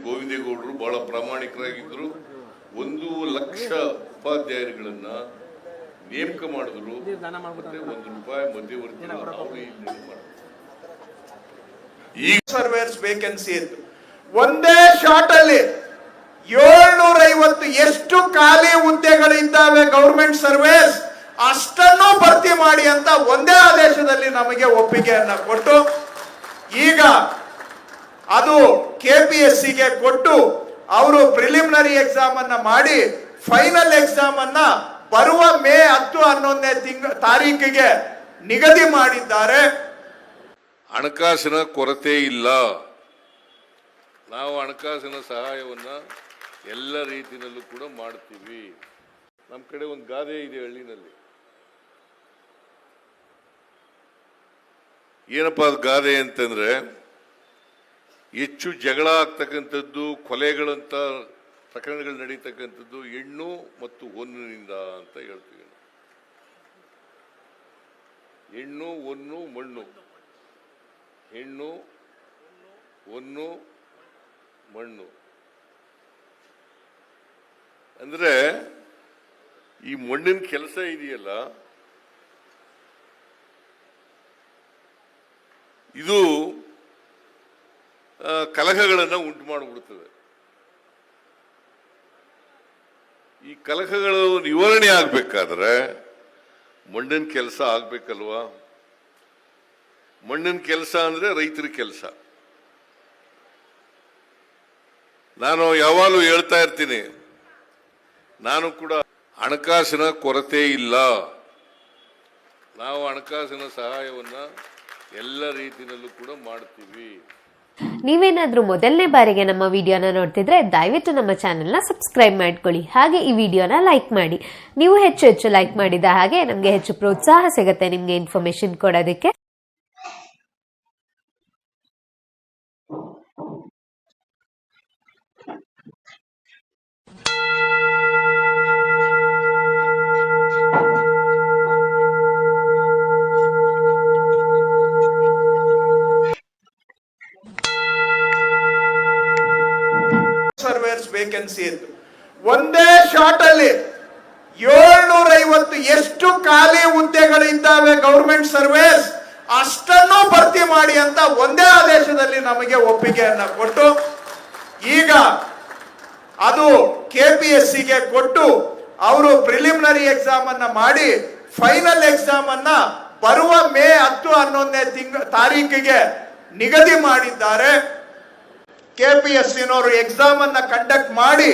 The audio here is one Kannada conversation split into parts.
ಗೋವಿಂದೇಗೌಡರು ಬಹಳ ಪ್ರಾಮಾಣಿಕರಾಗಿದ್ದರು. 1,00,000 ಉಪಾಧ್ಯಾಯರುಗಳನ್ನ ನೇಮಕ ಮಾಡಿದ್ರು. ಮತ್ತೆ ₹1 ಮಧ್ಯವರ್ತಿ ಈಗ ಸರ್ವೇರ್ಸ್ ವೇಕೆನ್ಸಿ ಇತ್ತು. ಒಂದೇ ಶಾರ್ಟ್ ಅಲ್ಲಿ 750 ಎಷ್ಟು ಖಾಲಿ ಹುದ್ದೆಗಳಿದ್ದಾವೆ ಗೌರ್ಮೆಂಟ್ ಸರ್ವೇಸ್ ಅಷ್ಟನ್ನು ಭರ್ತಿ ಮಾಡಿ ಅಂತ ಒಂದೇ ಆದೇಶದಲ್ಲಿ ನಮಗೆ ಒಪ್ಪಿಗೆಯನ್ನ ಕೊಟ್ಟು ಈಗ ಅದು KPSCಗೆ ಕೊಟ್ಟು ಅವರು ಪ್ರಿಲಿಮಿನರಿ ಎಕ್ಸಾಮ್ ಅನ್ನ ಮಾಡಿ ಫೈನಲ್ ಎಕ್ಸಾಮ್ ಅನ್ನ ಬರುವ ಮೇ 10-11ನೇ ತಾರೀಕಿಗೆ ನಿಗದಿ ಮಾಡಿದ್ದಾರೆ. ಹಣಕಾಸಿನ ಕೊರತೆ ಇಲ್ಲ. ನಾವು ಹಣಕಾಸಿನ ಸಹಾಯವನ್ನ ಎಲ್ಲ ರೀತಿಯಲ್ಲೂ ಕೂಡ ಮಾಡ್ತೀವಿ. ನಮ್ಮ ಕಡೆ ಒಂದು ಗಾದೆ ಇದೆ ಹಳ್ಳಿನಲ್ಲಿ. ಏನಪ್ಪ ಅದು ಗಾದೆ ಅಂತಂದ್ರೆ, ಹೆಚ್ಚು ಜಗಳ ಆಗ್ತಕ್ಕಂಥದ್ದು, ಕೊಲೆಗಳಂತ ಪ್ರಕರಣಗಳು ನಡೀತಕ್ಕಂಥದ್ದು ಹೆಣ್ಣು ಮತ್ತು ಹೊನ್ನಿನಿಂದ ಅಂತ ಹೇಳ್ತೀವಿ. ಹೆಣ್ಣು, ಹೊನ್ನು, ಮಣ್ಣು. ಹೆಣ್ಣು, ಹೊನ್ನು, ಮಣ್ಣು ಅಂದ್ರೆ ಈ ಮಣ್ಣಿನ ಕೆಲಸ ಇದೆಯಲ್ಲ, ಇದು ಕಲಹಗಳನ್ನು ಉಂಟು ಮಾಡಿಬಿಡ್ತದೆ. ಈ ಕಲಹಗಳು ನಿವಾರಣೆ ಆಗ್ಬೇಕಾದ್ರೆ ಮಣ್ಣಿನ ಕೆಲಸ ಆಗ್ಬೇಕಲ್ವಾ? ಮಣ್ಣಿನ ಕೆಲಸ ಅಂದ್ರೆ ರೈತರ ಕೆಲಸ. ನಾನು ಯಾವಾಗಲೂ ಹೇಳ್ತಾ ಇರ್ತೀನಿ, ನಾನು ಕೂಡ ಹಣಕಾಸಿನ ಕೊರತೆ ಇಲ್ಲ. ನಾವು ಹಣಕಾಸಿನ ಸಹಾಯವನ್ನ ಎಲ್ಲ ರೀತಿಯಲ್ಲೂ ಕೂಡ ಮಾಡ್ತೀವಿ. ನೀವೇನಾದ್ರೂ ಮೊದಲನೇ ಬಾರಿಗೆ ನಮ್ಮ ವಿಡಿಯೋನ ನೋಡ್ತಿದ್ರೆ ದಯವಿಟ್ಟು ನಮ್ಮ ಚಾನೆಲ್ನ ಸಬ್ಸ್ಕ್ರೈಬ್ ಮಾಡ್ಕೊಳ್ಳಿ. ಹಾಗೆ ಈ ವಿಡಿಯೋನ ಲೈಕ್ ಮಾಡಿ. ನೀವು ಹೆಚ್ಚು ಲೈಕ್ ಮಾಡಿದ ಹಾಗೆ ನಮಗೆ ಹೆಚ್ಚು ಪ್ರೋತ್ಸಾಹ ಸಿಗುತ್ತೆ ನಿಮ್ಗೆ ಇನ್ಫಾರ್ಮೇಶನ್ ಕೊಡೋದಕ್ಕೆ. ಸರ್ವೇರ್ಸ್ ವೇಕೆನ್ಸಿ ಇತ್ತು. ಒಂದೇ ಶಾರ್ಟ್ ಅಲ್ಲಿ 750 ಎಷ್ಟು ಖಾಲಿ ಹುದ್ದೆಗಳಿದ್ದಾವೆ ಗೌರ್ಮೆಂಟ್ ಸರ್ವೇಸ್ ಅಷ್ಟನ್ನು ಭರ್ತಿ ಮಾಡಿ ಅಂತ ಒಂದೇ ಆದೇಶದಲ್ಲಿ ನಮಗೆ ಒಪ್ಪಿಗೆಯನ್ನ ಕೊಟ್ಟು ಈಗ ಅದು KPSCಗೆ ಕೊಟ್ಟು ಅವರು ಪ್ರಿಲಿಮಿನರಿ ಎಕ್ಸಾಮ್ ಅನ್ನ ಮಾಡಿ ಫೈನಲ್ ಎಕ್ಸಾಮ್ ಅನ್ನ ಬರುವ ಮೇ 10-11ನೇ ತಾರೀಕಿಗೆ ನಿಗದಿ ಮಾಡಿದ್ದಾರೆ. KPSCನವರು ಎಕ್ಸಾಮ್ ಅನ್ನ ಕಂಡಕ್ಟ್ ಮಾಡಿ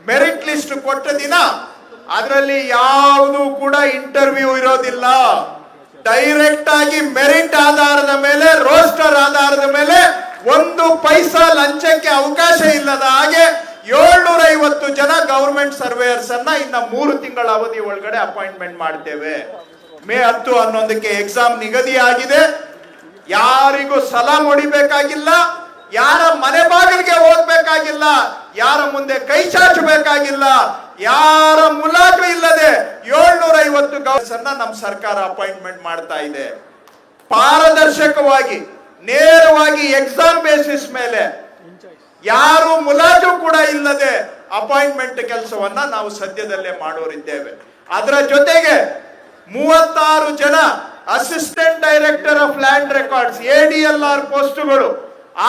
ಮೆರಿಟ್ ಲಿಸ್ಟ್ ಕೊಟ್ಟ ದಿನ ಅದರಲ್ಲಿ ಯಾವುದು ಕೂಡ ಇಂಟರ್ವ್ಯೂ ಇರೋದಿಲ್ಲ. ಡೈರೆಕ್ಟ್ ಆಗಿ ಮೆರಿಟ್ ಆಧಾರದ ಮೇಲೆ, ರೋಸ್ಟರ್ ಆಧಾರದ ಮೇಲೆ 1 ಪೈಸಾ ಲಂಚಕ್ಕೆ ಅವಕಾಶ ಇಲ್ಲದ ಹಾಗೆ 750 ಜನ ಗವರ್ಮೆಂಟ್ ಸರ್ವೇಯರ್ಸ್ ಅನ್ನ ಇನ್ನ 3 ತಿಂಗಳ ಅವಧಿ ಒಳಗಡೆ ಅಪಾಯಿಂಟ್ಮೆಂಟ್ ಮಾಡ್ತೇವೆ. ಮೇ 10-11ಕ್ಕೆ ಎಕ್ಸಾಮ್ ನಿಗದಿ ಆಗಿದೆ. ಯಾರಿಗೂ ಸಲಾಂ ಹೊಡಿಬೇಕಾಗಿಲ್ಲ, ಯಾರ ಮನೆ ಬಾಗಿಲಿಗೆ ಹೋಗ್ಬೇಕಾಗಿಲ್ಲ, ಯಾರ ಮುಂದೆ ಕೈ ಚಾಚಬೇಕಾಗಿಲ್ಲ, ಯಾರ ಮುಲಾಜು ಇಲ್ಲದೆ 750 ಗವರ್ನರ್ಸ್ ಅನ್ನ ನಮ್ಮ ಸರ್ಕಾರ ಅಪಾಯಿಂಟ್ಮೆಂಟ್ ಮಾಡ್ತಾ ಇದೆ. ಪಾರದರ್ಶಕವಾಗಿ ನೇರವಾಗಿ ಎಕ್ಸಾಮ್ ಬೇಸಿಸ್ ಮೇಲೆ ಯಾರು ಮುಲಾಜು ಕೂಡ ಇಲ್ಲದೆ ಅಪಾಯಿಂಟ್ಮೆಂಟ್ ಕೆಲಸವನ್ನ ನಾವು ಸದ್ಯದಲ್ಲೇ ಮಾಡೋರಿದ್ದೇವೆ. ಅದರ ಜೊತೆಗೆ 36 ಜನ assistant director of land records ADLR ಪೋಸ್ಟ್ಗಳು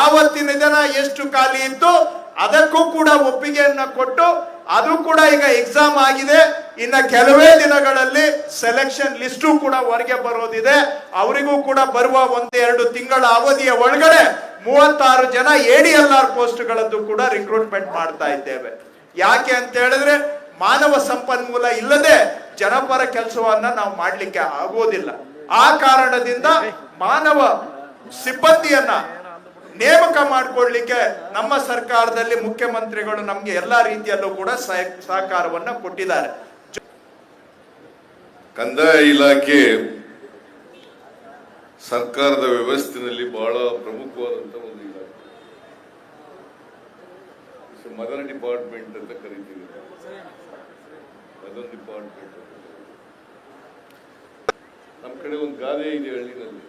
ಆವತ್ತಿನ ದಿನ ಎಷ್ಟು ಖಾಲಿ ಇತ್ತು ಅದಕ್ಕೂ ಕೂಡ ಒಪ್ಪಿಗೆಯನ್ನ ಕೊಟ್ಟು ಅದು ಕೂಡ ಈಗ ಎಕ್ಸಾಮ್ ಆಗಿದೆ. ಇನ್ನ ಕೆಲವೇ ದಿನಗಳಲ್ಲಿ ಸೆಲೆಕ್ಷನ್ ಲಿಸ್ಟು ಕೂಡ ಹೊರಗೆ ಬರೋದಿದೆ. ಅವರಿಗೂ ಕೂಡ ಬರುವ 1-2 ತಿಂಗಳ ಅವಧಿಯ ಒಳಗಡೆ 36 ಜನ ADLR ಪೋಸ್ಟ್ಗಳದ್ದು ಕೂಡ ರಿಕ್ರೂಟ್ಮೆಂಟ್ ಮಾಡ್ತಾ ಇದ್ದೇವೆ. ಯಾಕೆ ಅಂತ ಹೇಳಿದ್ರೆ ಮಾನವ ಸಂಪನ್ಮೂಲ ಇಲ್ಲದೆ ಜನಪರ ಕೆಲಸವನ್ನ ನಾವು ಮಾಡ್ಲಿಕ್ಕೆ ಆಗೋದಿಲ್ಲ. ಆ ಕಾರಣದಿಂದ ಮಾನವ ಸಿಬ್ಬಂದಿಯನ್ನ ನೇಮಕ ಮಾಡಿಕೊಳ್ಳಲಿಕ್ಕೆ ನಮ್ಮ ಸರ್ಕಾರದಲ್ಲಿ ಮುಖ್ಯಮಂತ್ರಿಗಳು ನಮ್ಗೆ ಎಲ್ಲಾ ರೀತಿಯಲ್ಲೂ ಕೂಡ ಸಹಕಾರವನ್ನ ಕೊಟ್ಟಿದ್ದಾರೆ. ಕಂದಾಯ ಇಲಾಖೆ ಸರ್ಕಾರದ ವ್ಯವಸ್ಥೆಯಲ್ಲಿ ಬಹಳ ಪ್ರಮುಖವಾದಂತ ಒಂದು ಇಲಾಖೆ. ಮದರ್ ಡಿಪಾರ್ಟ್ಮೆಂಟ್ ಅಂತ ಕರಿತೀವಿ. ಮದರ್ ಡಿಪಾರ್ಟ್ಮೆಂಟ್ ನಮ್ಮ ಕಡೆ ಒಂದು ಗಾದೆ ಇದೆ ಹಳ್ಳಿನಲ್ಲಿ.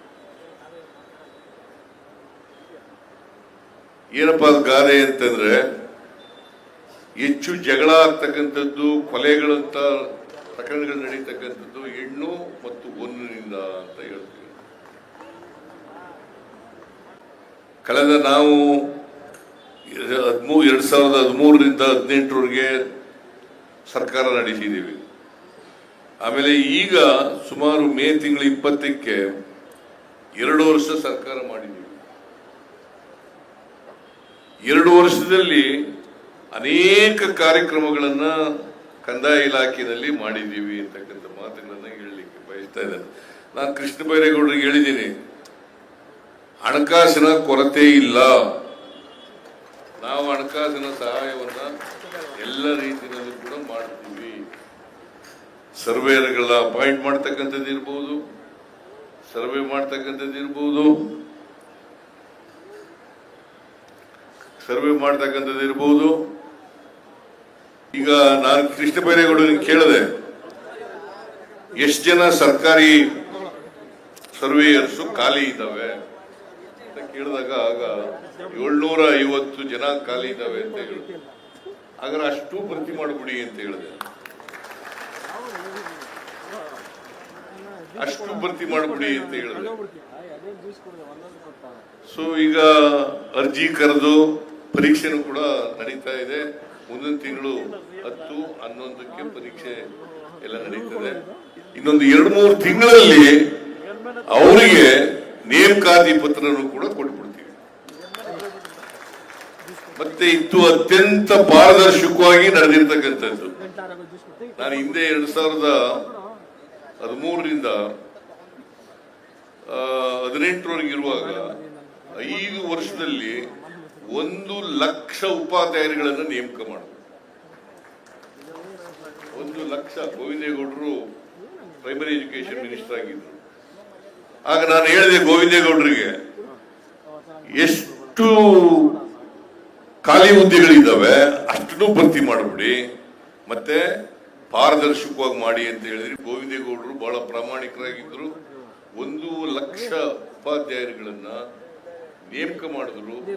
ಏನಪ್ಪಾ ಅದು ಗಾದೆ ಅಂತಂದ್ರೆ, ಹೆಚ್ಚು ಜಗಳ ಆಗ್ತಕ್ಕಂಥದ್ದು, ಕೊಲೆಗಳಂತ ಪ್ರಕರಣಗಳು ನಡೀತಕ್ಕಂಥದ್ದು ಹೆಣ್ಣು ಮತ್ತು ಹೊನ್ನಿನಿಂದ ಅಂತ ಹೇಳ್ತೀವಿ. ಕಳೆದ ನಾವು 2013ರಿಂದ 2018ರವರೆಗೆ ಸರ್ಕಾರ ನಡೆಸಿದ್ದೀವಿ. ಆಮೇಲೆ ಈಗ ಸುಮಾರು ಮೇ ತಿಂಗಳ 20ಕ್ಕೆ 2 ವರ್ಷ ಸರ್ಕಾರ ಮಾಡಿದ್ದೀವಿ. 2 ವರ್ಷದಲ್ಲಿ ಅನೇಕ ಕಾರ್ಯಕ್ರಮಗಳನ್ನ ಕಂದಾಯ ಇಲಾಖೆಯಲ್ಲಿ ಮಾಡಿದ್ದೀವಿ ಅಂತಕ್ಕಂಥ ಮಾತುಗಳನ್ನ ಹೇಳಲಿಕ್ಕೆ ಬಯಸ್ತಾ ಇದ್ದೇನೆ. ನಾನು ಕೃಷ್ಣ ಬೈರೇಗೌಡರಿಗೆ ಹೇಳಿದ್ದೀನಿ, ಹಣಕಾಸಿನ ಕೊರತೆ ಇಲ್ಲ. ನಾವು ಹಣಕಾಸಿನ ಸಹಾಯವನ್ನ ಎಲ್ಲ ರೀತಿಯಲ್ಲೂ ಕೂಡ ಮಾಡ್ತೀವಿ. ಸರ್ವೇರ್ಗಳ ಅಪಾಯಿಂಟ್ ಮಾಡ್ತಕ್ಕಂಥದ್ದು ಇರ್ಬೋದು, ಸರ್ವೆ ಮಾಡ್ತಕ್ಕಂಥದ್ದು ಇರ್ಬೋದು, ಈಗ ನಾನು ಕೃಷ್ಣ ಬೈರೇಗೌಡರಿಗೆ ಕೇಳಿದೆ, ಎಷ್ಟು ಜನ ಸರ್ಕಾರಿ ಸರ್ವೇಯರ್ಸು ಖಾಲಿ ಇದ್ದಾವೆ ಅಂತ ಕೇಳಿದಾಗ ಆಗ 750 ಜನ ಖಾಲಿ ಇದ್ದಾವೆ ಅಂತ ಹೇಳಿದ್ರು. ಹಾಗಾದ್ರೆ ಅಷ್ಟು ಭರ್ತಿ ಮಾಡಿಬಿಡಿ ಅಂತ ಹೇಳಿದೆ. ಅಷ್ಟು ಭರ್ತಿ ಮಾಡಿಬಿಡಿ ಅಂತ ಹೇಳಿದೆ. ಸೊ ಈಗ ಅರ್ಜಿ ಕರೆದು ಪರೀಕ್ಷೆನೂ ಕೂಡ ನಡೀತಾ ಇದೆ. ಮುಂದಿನ ತಿಂಗಳು 10, 11ಕ್ಕೆ ಪರೀಕ್ಷೆ ಎಲ್ಲ ನಡೀತದೆ. ಇನ್ನೊಂದು 2-3 ತಿಂಗಳಲ್ಲಿ ಅವರಿಗೆ ನೇಮಕಾತಿ ಪತ್ರನೂ ಕೂಡ ಕೊಟ್ಬಿಡ್ತೀವಿ. ಮತ್ತೆ ಇದು ಅತ್ಯಂತ ಪಾರದರ್ಶಕವಾಗಿ ನಡೆದಿರ್ತಕ್ಕಂಥದ್ದು. ನಾನು ಹಿಂದೆ 2013ರಿಂದ 2018ರವರೆಗೆ ಇರುವಾಗ 5 ವರ್ಷದಲ್ಲಿ 1 ಲಕ್ಷ ಉಪಾಧ್ಯಾಯರುಗಳನ್ನು ನೇಮಕ ಮಾಡಿದ್ರು. 1 ಲಕ್ಷ. ಗೋವಿಂದೇಗೌಡರು ಪ್ರೈಮರಿ ಎಜುಕೇಶನ್ ಮಿನಿಸ್ಟರ್ ಆಗಿದ್ರು. ಆಗ ನಾನು ಹೇಳಿದೆ ಗೋವಿಂದೇಗೌಡರಿಗೆ, ಎಷ್ಟು ಖಾಲಿ ಹುದ್ದೆಗಳಿದ್ದಾವೆ ಅಷ್ಟನ್ನು ಭರ್ತಿ ಮಾಡಿಬಿಡಿ, ಮತ್ತೆ ಪಾರದರ್ಶಕವಾಗಿ ಮಾಡಿ ಅಂತ ಹೇಳಿದ್ರಿ. ಗೋವಿಂದೇಗೌಡರು ಬಹಳ ಪ್ರಾಮಾಣಿಕರಾಗಿದ್ದರು. 1 ಲಕ್ಷ ಉಪಾಧ್ಯಾಯರುಗಳನ್ನ ನೇಮಕ ಮಾಡಿದ್ರು. ಮತ್ತೆ ₹1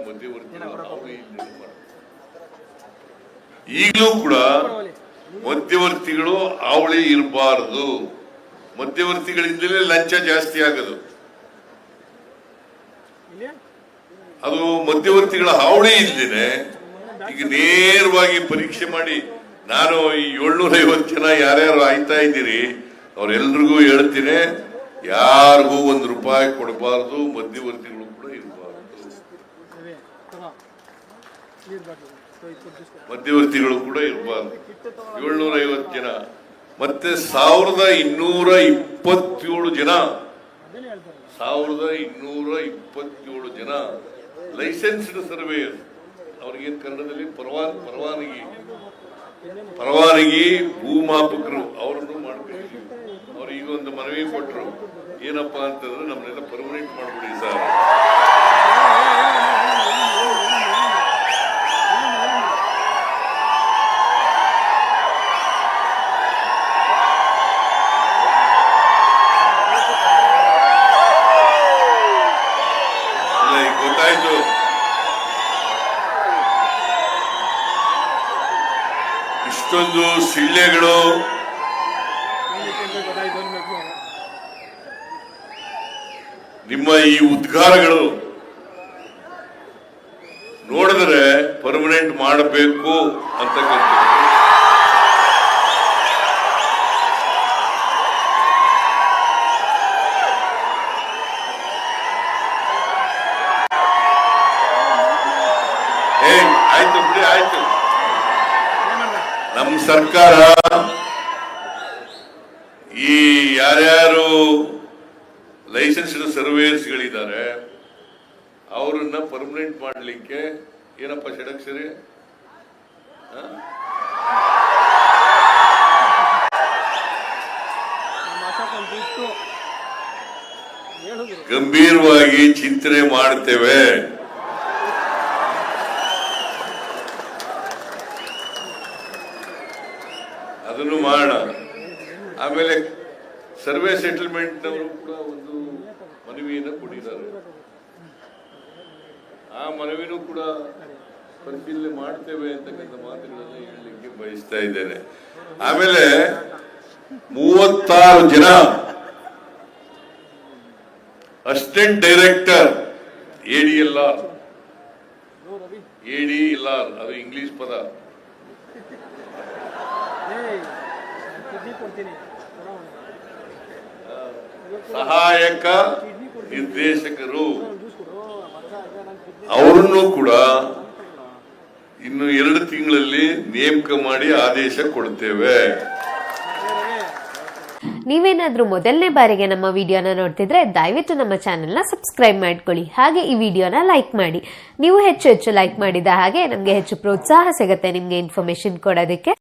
ಮಧ್ಯವರ್ತಿ ಈಗಲೂ ಕೂಡ ಮಧ್ಯವರ್ತಿಗಳು ಅವಳಿ ಇರಬಾರದು. ಮಧ್ಯವರ್ತಿಗಳಿಂದಲೇ ಲಂಚ ಜಾಸ್ತಿ ಆಗೋದು. ಅದು ಮಧ್ಯವರ್ತಿಗಳ ಹಾವಳಿ ಇಲ್ದೇನೆ ಈಗ ನೇರವಾಗಿ ಪರೀಕ್ಷೆ ಮಾಡಿ, ನಾನು ಈ 750 ಜನ ಯಾರ್ಯಾರು ಆಯ್ತಾ ಇದ್ದೀರಿ ಅವ್ರೆಲ್ರಿಗೂ ಹೇಳ್ತೀನಿ, ಯಾರಿಗೂ ₹1 ಕೊಡಬಾರದು, ಮಧ್ಯವರ್ತಿಗಳು ಕೂಡ ಇರಬಾರದು. ಮಧ್ಯವರ್ತಿಗಳು ಕೂಡ ಇರಬಾರದು. 750 ಜನ ಮತ್ತೆ 1227 ಜನ 1227 ಜನ ಲೈಸೆನ್ಸ್ಡ್ ಸರ್ವೇಯರ್. ಅವ್ರಿಗೇನು ಕನ್ನಡದಲ್ಲಿ ಪರವಾನಗಿ ಭೂಮಾಪಕರು ಅವರನ್ನು ಮಾಡ್ಬೇಕು. ಅವ್ರು ಈಗ ಒಂದು ಮನವಿ ಕೊಟ್ಟರು, ಏನಪ್ಪಾ ಅಂತಂದ್ರೆ ನಮ್ಮನ್ನೆಲ್ಲ ಪರ್ಮನೆಂಟ್ ಮಾಡ್ಬಿಡಿ ಸರ್. ಗೊತ್ತಾಯ್ತು. ಇಷ್ಟೊಂದು ಸಿಳ್ಳೆಗಳು ನಿಮ್ಮ ಈ ಉದ್ಗಾರಗಳು ನೋಡಿದ್ರೆ ಪರ್ಮನೆಂಟ್ ಮಾಡಬೇಕು ಅಂತಕ್ಕಂಥ ಆಯ್ತು ಬಿಡಿ, ಆಯ್ತು. ನಮ್ಮ ಸರ್ಕಾರ ಈ ಯಾರ್ಯಾರು ಲೈಸೆನ್ಸ್ಡ್ ಸರ್ವೇಯರ್ಸ್ಗಳಿದ್ದಾರೆ ಅವರನ್ನ ಪರ್ಮನೆಂಟ್ ಮಾಡಲಿಕ್ಕೆ ಏನಪ್ಪ ಷಡಕ್ಷರಿ ಗಂಭೀರವಾಗಿ ಚಿಂತನೆ ಮಾಡ್ತೇವೆ. ಅದನ್ನು ಮಾಡೋಣ. ಆಮೇಲೆ ಸರ್ವೆ ಸೆಟಲ್ಮೆಂಟ್ ನವರು ಕೂಡ ಒಂದು ಮನವಿಯನ್ನು ಕೊಟ್ಟಿದ್ದಾರೆ. ಆ ಮನವಿನೂ ಕೂಡ ಪರಿಶೀಲನೆ ಮಾಡ್ತೇವೆ ಅಂತಕ್ಕಂಥ ಮಾತುಗಳನ್ನ ಹೇಳಲಿಕ್ಕೆ ಬಯಸ್ತಾ ಇದ್ದೇನೆ. ಆಮೇಲೆ 36 ಜನ ಅಸಿಸ್ಟೆಂಟ್ ಡೈರೆಕ್ಟರ್ ADLR ಅದು ಇಂಗ್ಲಿಷ್ ಪದ, ಸಹಾಯಕ ನಿರ್ದೇಶಕರು, ಅವರನ್ನು ಕೂಡ ಇನ್ನು 2 ತಿಂಗಳಲ್ಲಿ ನೇಮಕ ಮಾಡಿ ಆದೇಶ ಕೊಡ್ತೇವೆ. ನೀವೇನಾದ್ರೂ ಮೊದಲನೇ ಬಾರಿಗೆ ನಮ್ಮ ವಿಡಿಯೋನ ನೋಡ್ತಿದ್ರೆ ದಯವಿಟ್ಟು ನಮ್ಮ ಚಾನೆಲ್ನ ಸಬ್ಸ್ಕ್ರೈಬ್ ಮಾಡ್ಕೊಳ್ಳಿ. ಹಾಗೆ ಈ ವಿಡಿಯೋನ ಲೈಕ್ ಮಾಡಿ. ನೀವು ಹೆಚ್ಚು ಲೈಕ್ ಮಾಡಿದ ಹಾಗೆ ನಮಗೆ ಹೆಚ್ಚು ಪ್ರೋತ್ಸಾಹ ಸಿಗುತ್ತೆ ನಿಮ್ಗೆ ಇನ್ಫಾರ್ಮೇಶನ್ ಕೊಡೋದಕ್ಕೆ.